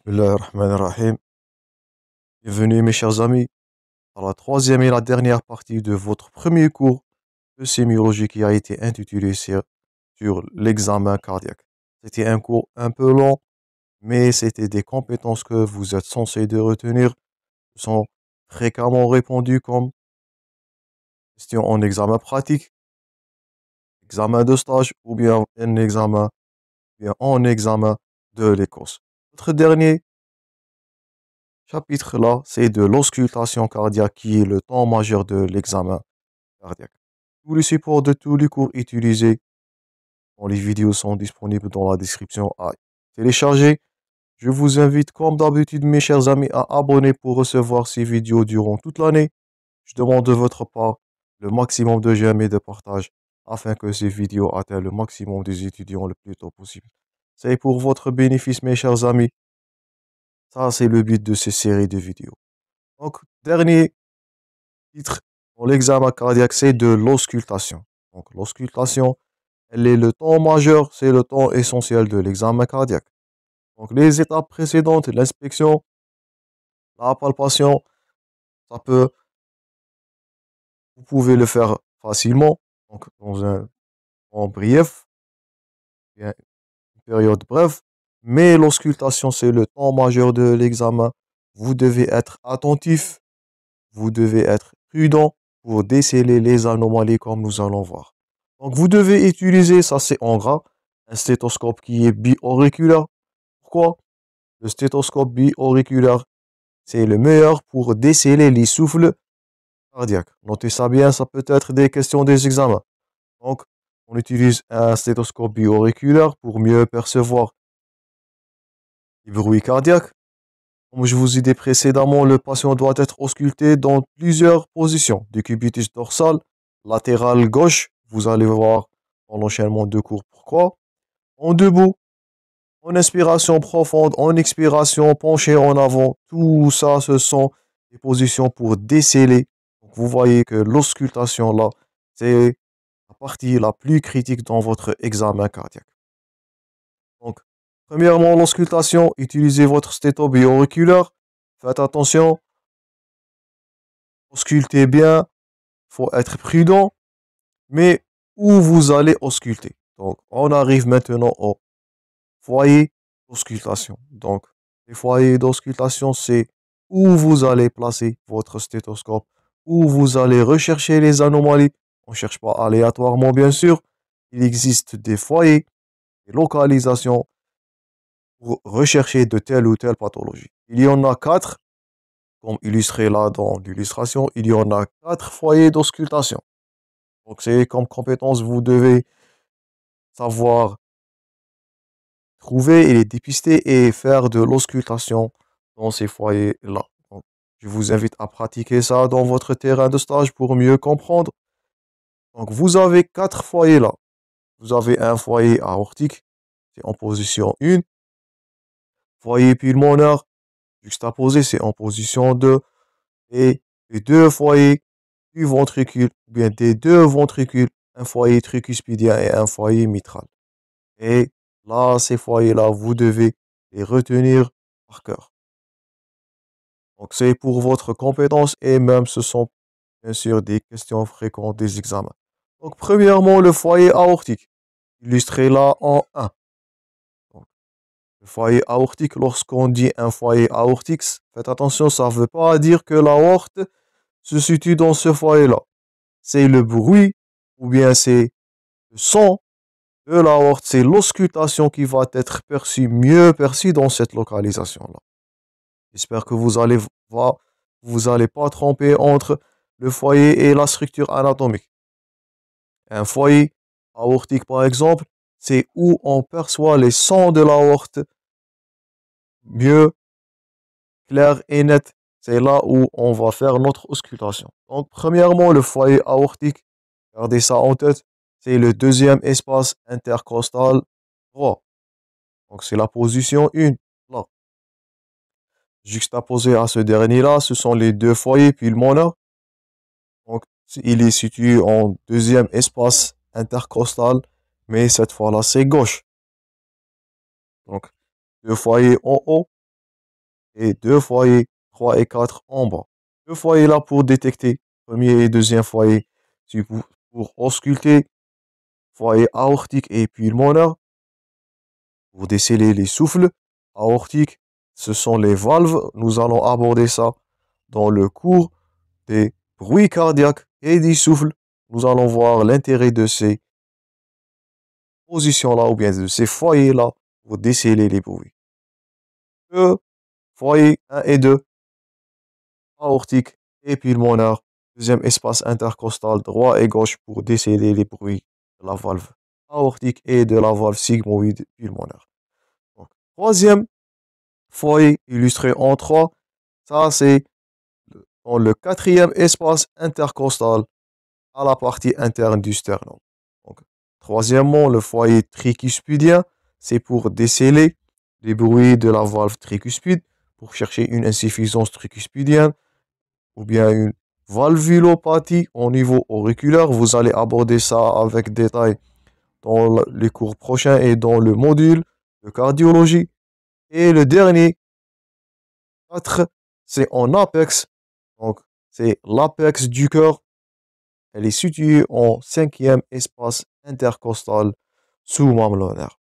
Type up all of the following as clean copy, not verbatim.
Bismillahirrahmanirrahim. Bienvenue mes chers amis à la troisième et la dernière partie de votre premier cours de sémiologie qui a été intitulé sur l'examen cardiaque. C'était un cours un peu long, mais c'était des compétences que vous êtes censés de retenir, qui sont fréquemment répondues comme question en examen pratique, examen de stage ou bien en examen de l'Écosse. Notre dernier chapitre là, c'est de l'auscultation cardiaque qui est le temps majeur de l'examen cardiaque. Tous les supports de tous les cours utilisés dans les vidéos sont disponibles dans la description à télécharger. Je vous invite comme d'habitude mes chers amis à abonner pour recevoir ces vidéos durant toute l'année. Je demande de votre part le maximum de j'aime et de partage afin que ces vidéos atteignent le maximum des étudiants le plus tôt possible. C'est pour votre bénéfice mes chers amis. Ça c'est le but de ces séries de vidéos. Donc, dernier titre pour l'examen cardiaque, c'est de l'auscultation. Donc, l'auscultation, elle est le temps majeur, c'est le temps essentiel de l'examen cardiaque. Donc, les étapes précédentes, l'inspection, la palpation, ça peut, vous pouvez le faire facilement, donc dans un temps brief, bien, une période brève, mais l'auscultation, c'est le temps majeur de l'examen. Vous devez être attentif, vous devez être prudent pour déceler les anomalies comme nous allons voir. Donc vous devez utiliser, ça c'est en gras, un stéthoscope qui est bi-auriculaire. Pourquoi? Le stéthoscope bi-auriculaire, c'est le meilleur pour déceler les souffles cardiaques. Notez ça bien, ça peut être des questions des examens. Donc on utilise un stéthoscope bi-auriculaire pour mieux percevoir les bruits cardiaques. Comme je vous ai dit précédemment, le patient doit être ausculté dans plusieurs positions. Décubitus dorsal, latéral gauche, vous allez voir dans l'enchaînement de cours pourquoi. En debout, en inspiration profonde, en expiration, penché en avant. Tout ça, ce sont des positions pour déceler. Donc, vous voyez que l'auscultation là, c'est la partie la plus critique dans votre examen cardiaque. Donc, premièrement, l'auscultation, utilisez votre stéto bi-auriculaire. Faites attention, auscultez bien, faut être prudent, mais où vous allez ausculter. Donc, on arrive maintenant au foyer d'auscultation. Donc, les foyers d'auscultation, c'est où vous allez placer votre stéthoscope, où vous allez rechercher les anomalies. On ne cherche pas aléatoirement, bien sûr. Il existe des foyers, des localisations pour rechercher de telle ou telle pathologie. Il y en a quatre, comme illustré là dans l'illustration, il y en a quatre foyers d'auscultation. Donc, c'est comme compétence, vous devez savoir trouver et les dépister et faire de l'auscultation dans ces foyers-là. Donc, je vous invite à pratiquer ça dans votre terrain de stage pour mieux comprendre. Donc, vous avez quatre foyers là. Vous avez un foyer aortique, c'est en position 1. Foyer pulmonaire, juxtaposé, c'est en position 2. Et les deux foyers du ventricule, ou bien des deux ventricules, un foyer tricuspidien et un foyer mitral. Et là, ces foyers-là, vous devez les retenir par cœur. Donc, c'est pour votre compétence et même ce sont bien sûr des questions fréquentes des examens. Donc, premièrement, le foyer aortique, illustré là en 1. Donc, le foyer aortique, lorsqu'on dit un foyer aortique, faites attention, ça ne veut pas dire que l'aorte se situe dans ce foyer-là. C'est le bruit ou bien c'est le son de l'aorte, c'est l'auscultation qui va être mieux perçue dans cette localisation-là. J'espère que vous allez pas tromper entre le foyer et la structure anatomique. Un foyer aortique, par exemple, c'est où on perçoit les sons de l'aorte mieux, clair et net. C'est là où on va faire notre auscultation. Donc, premièrement, le foyer aortique, gardez ça en tête, c'est le deuxième espace intercostal droit. Donc, c'est la position 1, là. Juxtaposé à ce dernier-là, ce sont les deux foyers pulmonaires. Donc, il est situé en deuxième espace intercostal, mais cette fois-là, c'est gauche. Donc, deux foyers en haut, et deux foyers 3 et 4 en bas. Le foyer là pour détecter premier et deuxième foyer, c'est pour ausculter foyer aortique et pulmonaire, pour déceler les souffles aortiques. Ce sont les valves. Nous allons aborder ça dans le cours des bruits cardiaques et des souffles. Nous allons voir l'intérêt de ces positions-là ou bien de ces foyers-là pour déceler les bruits. Le foyer 1 et 2, aortique et pulmonaire. Deuxième espace intercostal droit et gauche pour déceler les bruits de la valve aortique et de la valve sigmoïde pulmonaire. Donc, troisième foyer illustré en 3, ça c'est dans le quatrième espace intercostal à la partie interne du sternum. Donc, troisièmement, le foyer tricuspidien, c'est pour déceler les bruits de la valve tricuspide, pour chercher une insuffisance tricuspidienne ou bien une valvulopathie au niveau auriculaire. Vous allez aborder ça avec détail dans les cours prochains et dans le module de cardiologie. Et le dernier, 4, c'est en apex. Donc, c'est l'apex du cœur. Elle est située en cinquième espace intercostal sous-mamelonnaire.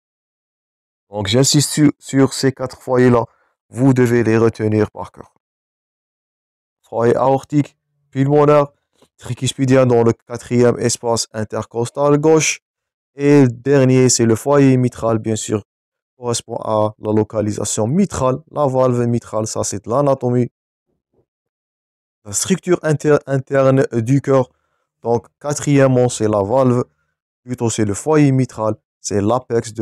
Donc, j'insiste sur ces 4 foyers-là. Vous devez les retenir par cœur. Foyer aortique, pulmonaire, tricuspidien dans le quatrième espace intercostal gauche. Et le dernier, c'est le foyer mitral, bien sûr, correspond à la localisation mitrale. La valve mitrale, ça c'est de l'anatomie. La structure interne du cœur. Donc, quatrièmement, c'est la valve. Plutôt, c'est le foyer mitral. C'est l'apex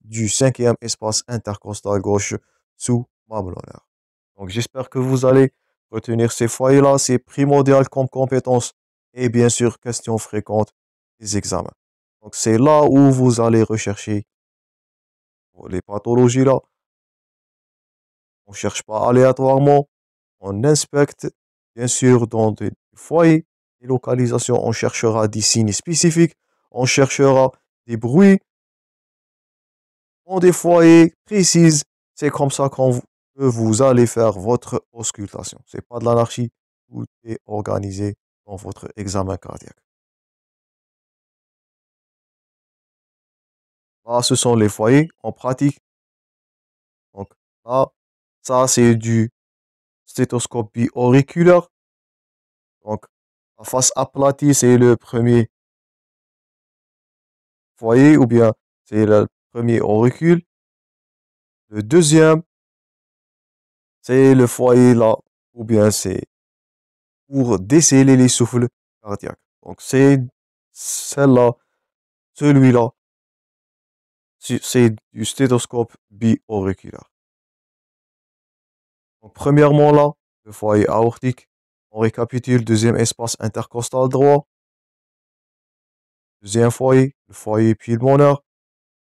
du cinquième espace intercostal gauche sous-mamelonnaire. Donc, j'espère que vous allez retenir ces foyers-là. C'est primordial comme compétence. Et bien sûr, questions fréquentes des examens. Donc, c'est là où vous allez rechercher les pathologies là. On ne cherche pas aléatoirement. On inspecte, bien sûr, dans des foyers, des localisations. On cherchera des signes spécifiques. On cherchera des bruits dans des foyers précis. C'est comme ça que vous allez faire votre auscultation. C'est pas de l'anarchie. Tout est organisé dans votre examen cardiaque. Là, ce sont les foyers en pratique. Donc là, ça c'est du stéthoscopie auriculaire. Donc la face aplatie, c'est le premier foyer ou bien c'est le premier auricule. Le deuxième, c'est le foyer là ou bien c'est pour déceler les souffles cardiaques. Donc c'est celle-là, celui-là, c'est du stéthoscope bi-auriculaire. Donc premièrement là, le foyer aortique. On récapitule, deuxième espace intercostal droit. Deuxième foyer, le foyer pulmonaire.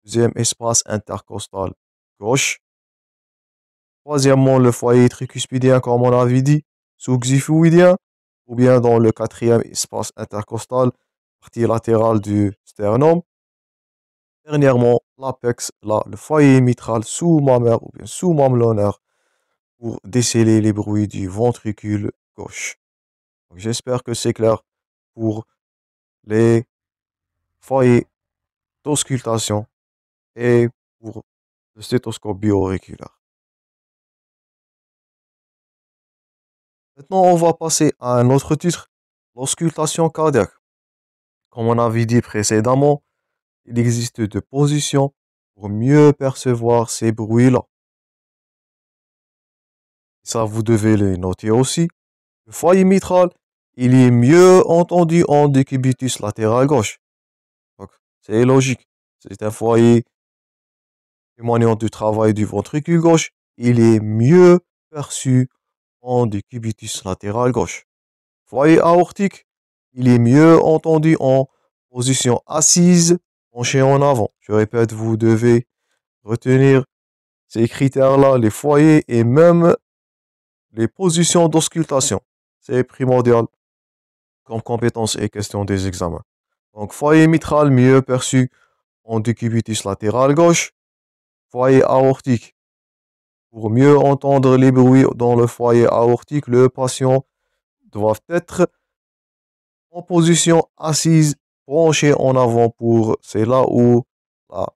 Deuxième espace intercostal gauche. Troisièmement, le foyer tricuspidien, comme on avait dit, sous-xiphoïdien, ou bien dans le quatrième espace intercostal, partie latérale du sternum. Dernièrement, l'apex, là, le foyer mitral sous-mammaire ou bien sous-mamelonnaire pour déceler les bruits du ventricule gauche. J'espère que c'est clair pour les foyers d'auscultation et pour le stéthoscope bio-auriculaire. Maintenant, on va passer à un autre titre, l'auscultation cardiaque. Comme on avait dit précédemment, il existe deux positions pour mieux percevoir ces bruits-là. Ça, vous devez les noter aussi. Le foyer mitral, il est mieux entendu en décubitus latéral gauche. Donc, c'est logique. C'est un foyer témoignant du travail du ventricule gauche. Il est mieux perçu en décubitus latéral gauche. Foyer aortique, il est mieux entendu en position assise, penché en avant. Je répète, vous devez retenir ces critères-là, les foyers et même les positions d'auscultation. C'est primordial comme compétence et question des examens. Donc, foyer mitral mieux perçu en décubitus latéral gauche. Foyer aortique Pour mieux entendre les bruits dans le foyer aortique, le patient doit être en position assise, penché en avant c'est là où la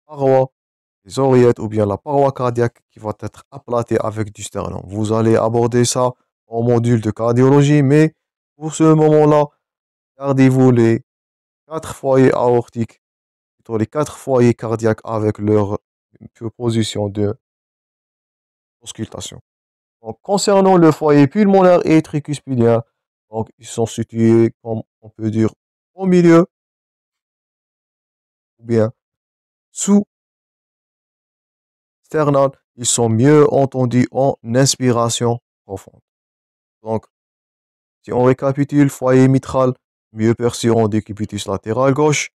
paroi, les oreillettes ou bien la paroi cardiaque qui va être aplatée avec du sternum. Vous allez aborder ça en module de cardiologie, mais pour ce moment-là, gardez-vous les quatre foyers aortiques, plutôt les quatre foyers cardiaques avec leur position de auscultation. Donc, concernant le foyer pulmonaire et tricuspidien, donc ils sont situés, comme on peut dire, au milieu ou bien sous sternal. Ils sont mieux entendus en inspiration profonde. Donc, si on récapitule, foyer mitral, mieux perçu en décubitus latéral gauche,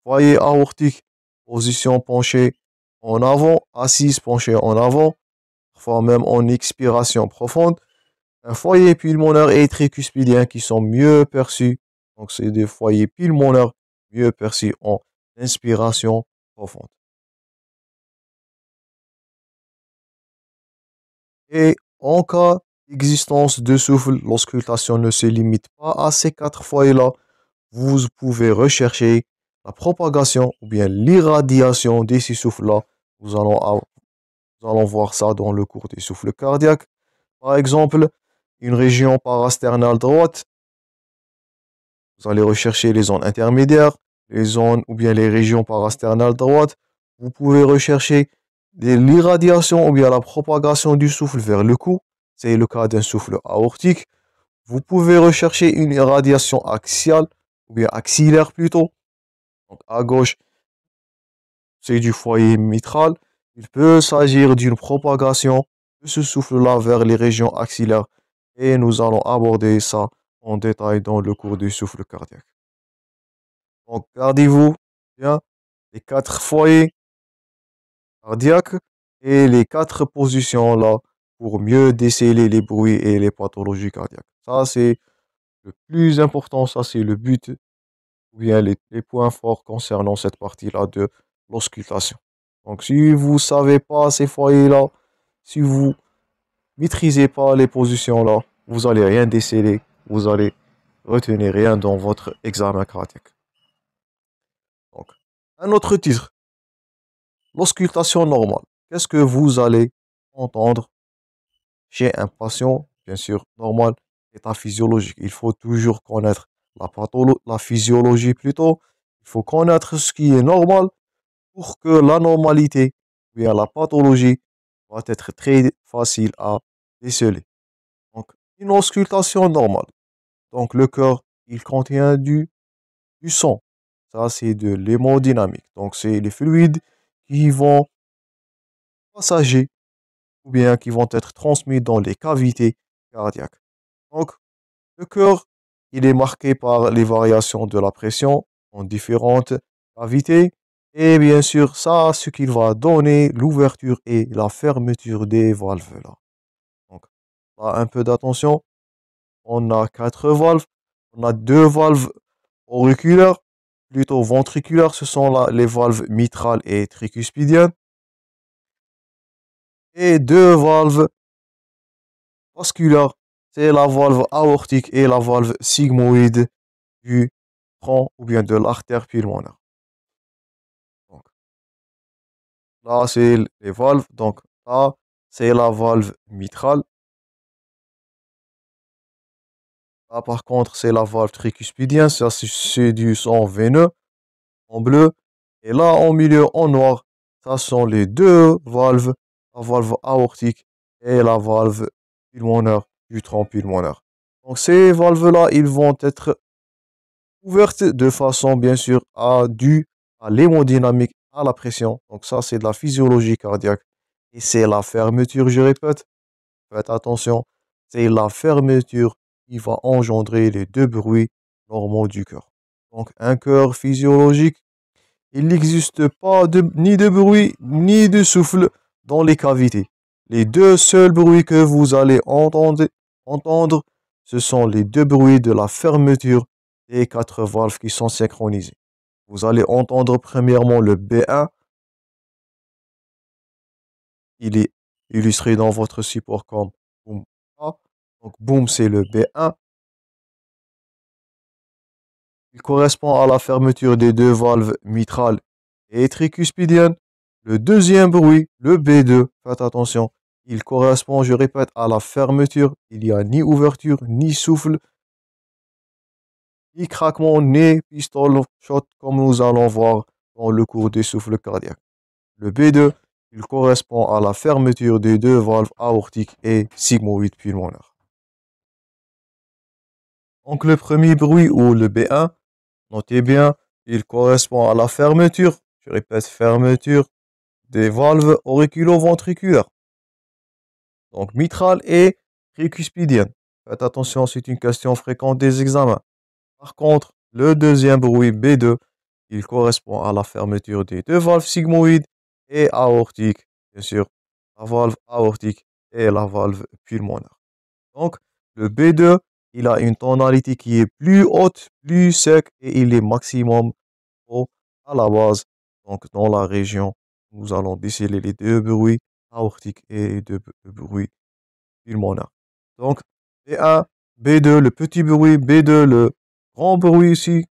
foyer aortique, position penchée en avant, assise penchée en avant, parfois même en expiration profonde. Un foyer pulmonaire et tricuspidien qui sont mieux perçus. Donc, c'est des foyers pulmonaires mieux perçus en inspiration profonde. Et en cas d'existence de souffle, l'auscultation ne se limite pas à ces quatre foyers-là. Vous pouvez rechercher la propagation ou bien l'irradiation de ces souffles-là. Nous allons voir ça dans le cours des souffles cardiaques. Par exemple, une région parasternale droite. Vous allez rechercher les zones intermédiaires, les zones ou bien les régions parasternales droites. Vous pouvez rechercher l'irradiation ou bien la propagation du souffle vers le cou. C'est le cas d'un souffle aortique. Vous pouvez rechercher une irradiation axiale ou bien axillaire plutôt. Donc à gauche, c'est du foyer mitral. Il peut s'agir d'une propagation de ce souffle-là vers les régions axillaires. Et nous allons aborder ça en détail dans le cours du souffle cardiaque. Donc, gardez-vous bien les quatre foyers cardiaques et les quatre positions là pour mieux déceler les bruits et les pathologies cardiaques. Ça, c'est le plus important. Ça, c'est le but ou bien les points forts concernant cette partie-là de l'auscultation. Donc, si vous savez pas ces foyers-là, si vous maîtrisez pas les positions là, vous allez rien déceler, vous allez retenir rien dans votre examen cardiaque. Donc, un autre titre. L'auscultation normale. Qu'est-ce que vous allez entendre chez un patient, bien sûr, normal, état physiologique? Il faut toujours connaître la physiologie plutôt. Il faut connaître ce qui est normal pour que la normalité, ou bien la pathologie, va être très facile à déceler. Donc, une auscultation normale. Donc, le cœur, il contient du sang. Ça, c'est de l'hémodynamique. Donc, c'est les fluides qui vont passager ou bien qui vont être transmis dans les cavités cardiaques. Donc, le cœur, il est marqué par les variations de la pression en différentes cavités. Et bien sûr, ça, ce qu'il va donner l'ouverture et la fermeture des valves là. Donc, là, un peu d'attention. On a quatre valves. On a deux valves auriculaires, plutôt ventriculaires. Ce sont là les valves mitrales et tricuspidiennes. Et deux valves vasculaires, c'est la valve aortique et la valve sigmoïde du tronc ou bien de l'artère pulmonaire. Donc, là, c'est les valves. Donc, là, c'est la valve mitrale. Là, par contre, c'est la valve tricuspidienne. Ça, c'est du sang veineux en bleu. Et là, en milieu, en noir, ça sont les deux valves, la valve aortique et la valve pulmonaire du tronc pulmonaire. Donc, ces valves-là, ils vont être ouverte de façon bien sûr due à l'hémodynamique, à la pression. Donc ça, c'est de la physiologie cardiaque. Et c'est la fermeture, je répète, faites attention, c'est la fermeture qui va engendrer les deux bruits normaux du cœur. Donc un cœur physiologique, il n'existe pas ni de bruit ni de souffle dans les cavités. Les deux seuls bruits que vous allez entendre, ce sont les deux bruits de la fermeture des quatre valves qui sont synchronisées. Vous allez entendre premièrement le B1 il est illustré dans votre support comme boom A. Donc boom, c'est le B1. Il correspond à la fermeture des deux valves mitrales et tricuspidiennes. Le deuxième bruit, le B2, faites attention, il correspond, je répète, à la fermeture. Il n'y a ni ouverture, ni souffle, ni craquement, ni pistol shot, comme nous allons voir dans le cours des souffles cardiaques. Le B2, il correspond à la fermeture des deux valves aortiques et sigmoïdes pulmonaires. Donc le premier bruit, ou le B1, notez bien, il correspond à la fermeture, je répète, fermeture des valves auriculo-ventriculaires, donc mitrale et tricuspidienne. Faites attention, c'est une question fréquente des examens. Par contre, le deuxième bruit B2, il correspond à la fermeture des deux valves sigmoïdes et aortiques, bien sûr, la valve aortique et la valve pulmonaire. Donc, le B2, il a une tonalité qui est plus haute, plus sec et il est maximum haut à la base. Donc, dans la région, nous allons déceler les deux bruits aortiques et deux bruits pulmonaires. Donc, B1, B2, le petit bruit, B2, le grand bruit ici,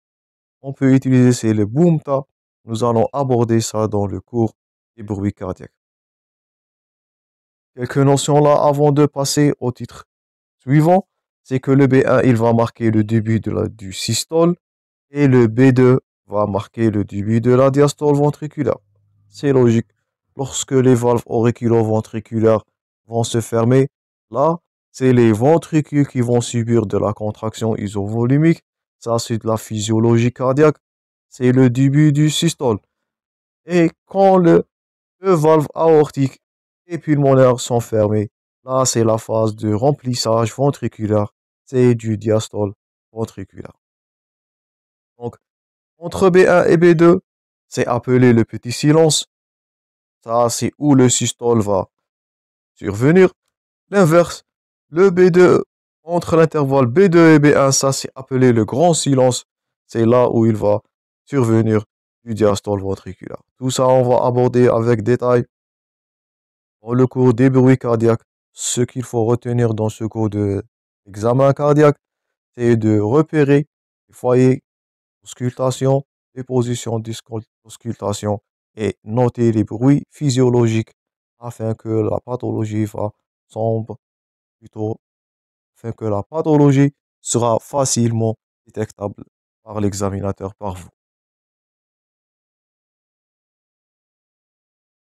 on peut utiliser, c'est le boom-ta. Nous allons aborder ça dans le cours des bruits cardiaques. Quelques notions là avant de passer au titre suivant, c'est que le B1, il va marquer le début du systole et le B2 va marquer le début de la diastole ventriculaire. C'est logique. Lorsque les valves auriculo-ventriculaires vont se fermer, là, c'est les ventricules qui vont subir de la contraction isovolumique. Ça, c'est de la physiologie cardiaque. C'est le début du systole. Et quand les valves aortiques et pulmonaires sont fermées, là, c'est la phase de remplissage ventriculaire. C'est du diastole ventriculaire. Donc, entre B1 et B2, c'est appelé le petit silence. Ça, c'est où le systole va survenir. L'inverse, le B2, entre l'intervalle B2 et B1, ça, c'est appelé le grand silence. C'est là où il va survenir du diastole ventriculaire. Tout ça, on va aborder avec détail dans le cours des bruits cardiaques. Ce qu'il faut retenir dans ce cours d'examen cardiaque, c'est de repérer les foyers d'auscultation, les positions d'auscultation et noter les bruits physiologiques afin que la pathologie va sombre, plutôt afin que la pathologie sera facilement détectable par l'examinateur, par vous.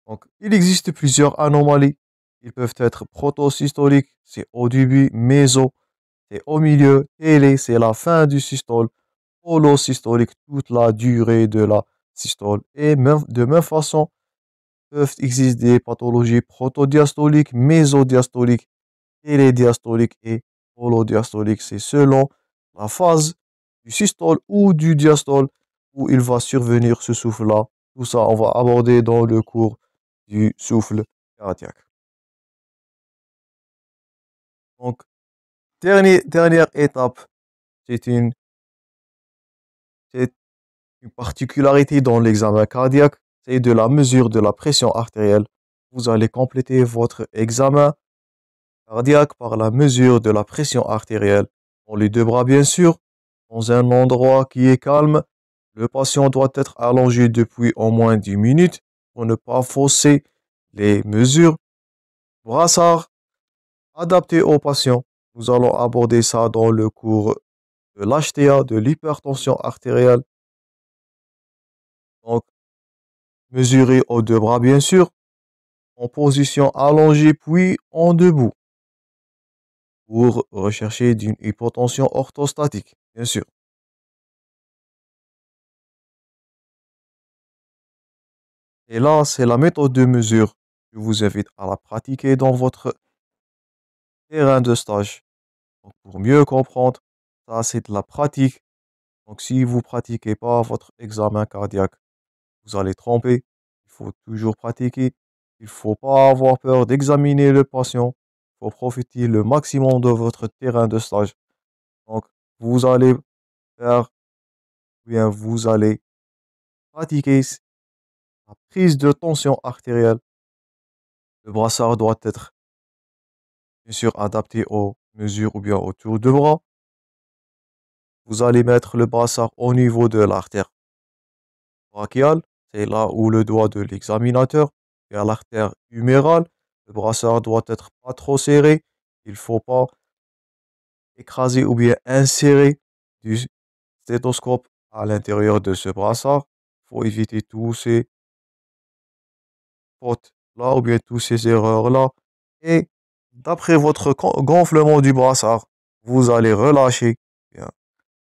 Donc, il existe plusieurs anomalies. Ils peuvent être protosystoliques, c'est au début, méso, c'est au milieu, télé, c'est la fin du systole, holosystolique, toute la durée de la systole. Et même, de même façon, peuvent exister des pathologies protodiastoliques, mésodiastoliques, télédiastoliques et holodiastoliques. C'est selon la phase du systole ou du diastole où il va survenir ce souffle-là. Tout ça, on va aborder dans le cours du souffle cardiaque. Donc, dernière étape, c'est une, c'est une particularité dans l'examen cardiaque, c'est de la mesure de la pression artérielle. Vous allez compléter votre examen cardiaque par la mesure de la pression artérielle. Dans les deux bras, bien sûr, dans un endroit qui est calme. Le patient doit être allongé depuis au moins 10 minutes pour ne pas fausser les mesures. Brassard adapté au patient. Nous allons aborder ça dans le cours de l'HTA, de l'hypertension artérielle. Donc, mesurer aux deux bras, bien sûr, en position allongée puis en debout, pour rechercher d'une hypotension orthostatique, bien sûr. Et là, c'est la méthode de mesure. Je vous invite à la pratiquer dans votre terrain de stage. Donc, pour mieux comprendre, ça, c'est de la pratique. Donc, si vous pratiquez pas votre examen cardiaque, vous allez tromper. Il faut toujours pratiquer. Il faut pas avoir peur d'examiner le patient. Il faut profiter le maximum de votre terrain de stage. Donc, vous allez faire, bien, vous allez pratiquer la prise de tension artérielle Le brassard doit être bien sûr adapté aux mesures ou bien au tour de bras. Vous allez mettre le brassard au niveau de l'artère brachiale, c'est là où le doigt de l'examinateur, et à l'artère humérale. Le brassard doit être pas trop serré. Il faut pas écraser ou bien insérer du stéthoscope à l'intérieur de ce brassard. Il faut éviter tous ces fautes là ou bien tous ces erreurs là. Et d'après votre gonflement du brassard, vous allez relâcher, bien,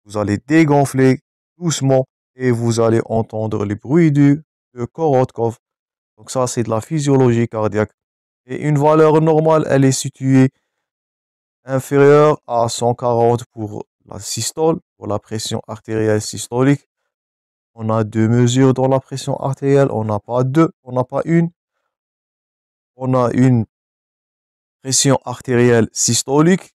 vous allez dégonfler doucement et vous allez entendre les bruits de Korotkov. Donc ça, c'est de la physiologie cardiaque. Et une valeur normale, elle est située inférieure à 140 pour la systole, pour la pression artérielle systolique. On a deux mesures dans la pression artérielle, on n'a pas deux, on n'a pas une. On a une pression artérielle systolique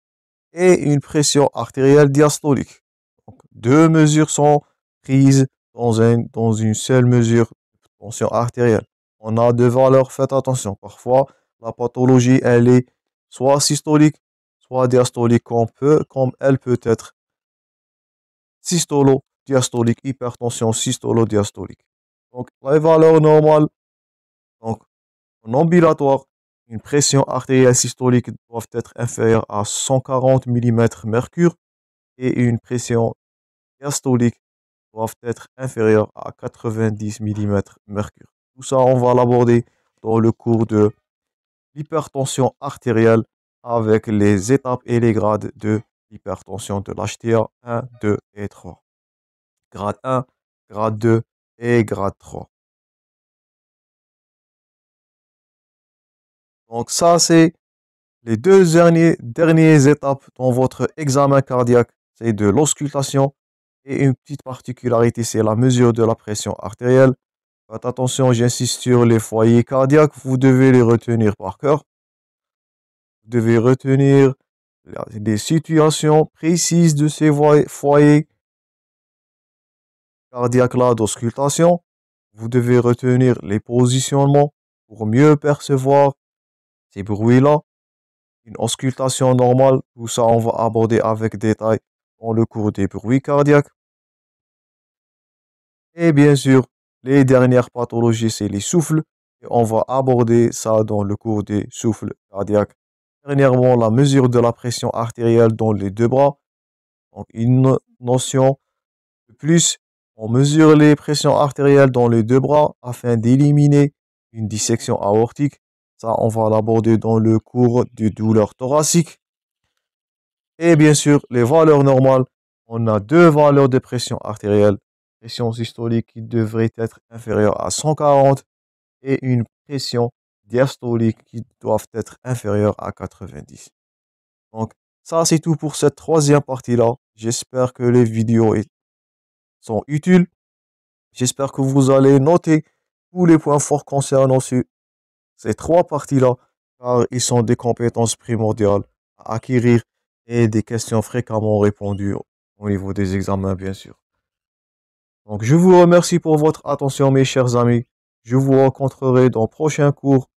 et une pression artérielle diastolique. Donc, deux mesures sont prises dans une seule mesure de tension artérielle. On a deux valeurs, faites attention. Parfois, la pathologie, elle est soit systolique, soit diastolique, comme elle peut être systolo-diastolique, hypertension systolo-diastolique. Donc, les valeurs normales, donc, en ambulatoire, une pression artérielle systolique doit être inférieure à 140 mm mercure et une pression diastolique doivent être inférieures à 90 mm mercure. Tout ça, on va l'aborder dans le cours de l'hypertension artérielle avec les étapes et les grades de l'hypertension de l'HTA 1, 2 et 3. Grade 1, grade 2 et grade 3. Donc ça, c'est les deux dernières étapes dans votre examen cardiaque. C'est de l'auscultation et une petite particularité, c'est la mesure de la pression artérielle. Faites attention, j'insiste sur les foyers cardiaques, vous devez les retenir par cœur. Vous devez retenir des situations précises de ces foyers cardiaques-là d'auscultation. Vous devez retenir les positionnements pour mieux percevoir ces bruits-là. Une auscultation normale, tout ça on va aborder avec détail dans le cours des bruits cardiaques. Et bien sûr, les dernières pathologies, c'est les souffles. Et on va aborder ça dans le cours des souffles cardiaques. Dernièrement, la mesure de la pression artérielle dans les deux bras. Donc, une notion de plus, on mesure les pressions artérielles dans les deux bras afin d'éliminer une dissection aortique. Ça, on va l'aborder dans le cours de douleur thoracique. Et bien sûr, les valeurs normales. On a deux valeurs de pression artérielle. Pression systolique qui devrait être inférieure à 140 et une pression diastolique qui doit être inférieure à 90. Donc, ça, c'est tout pour cette troisième partie-là. J'espère que les vidéos sont utiles. J'espère que vous allez noter tous les points forts concernant ces trois parties-là, car ils sont des compétences primordiales à acquérir et des questions fréquemment répondues au niveau des examens, bien sûr. Donc, je vous remercie pour votre attention, mes chers amis. Je vous rencontrerai dans prochains cours.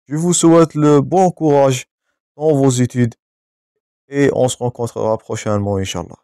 Je vous souhaite le bon courage dans vos études et on se rencontrera prochainement, Inch'Allah.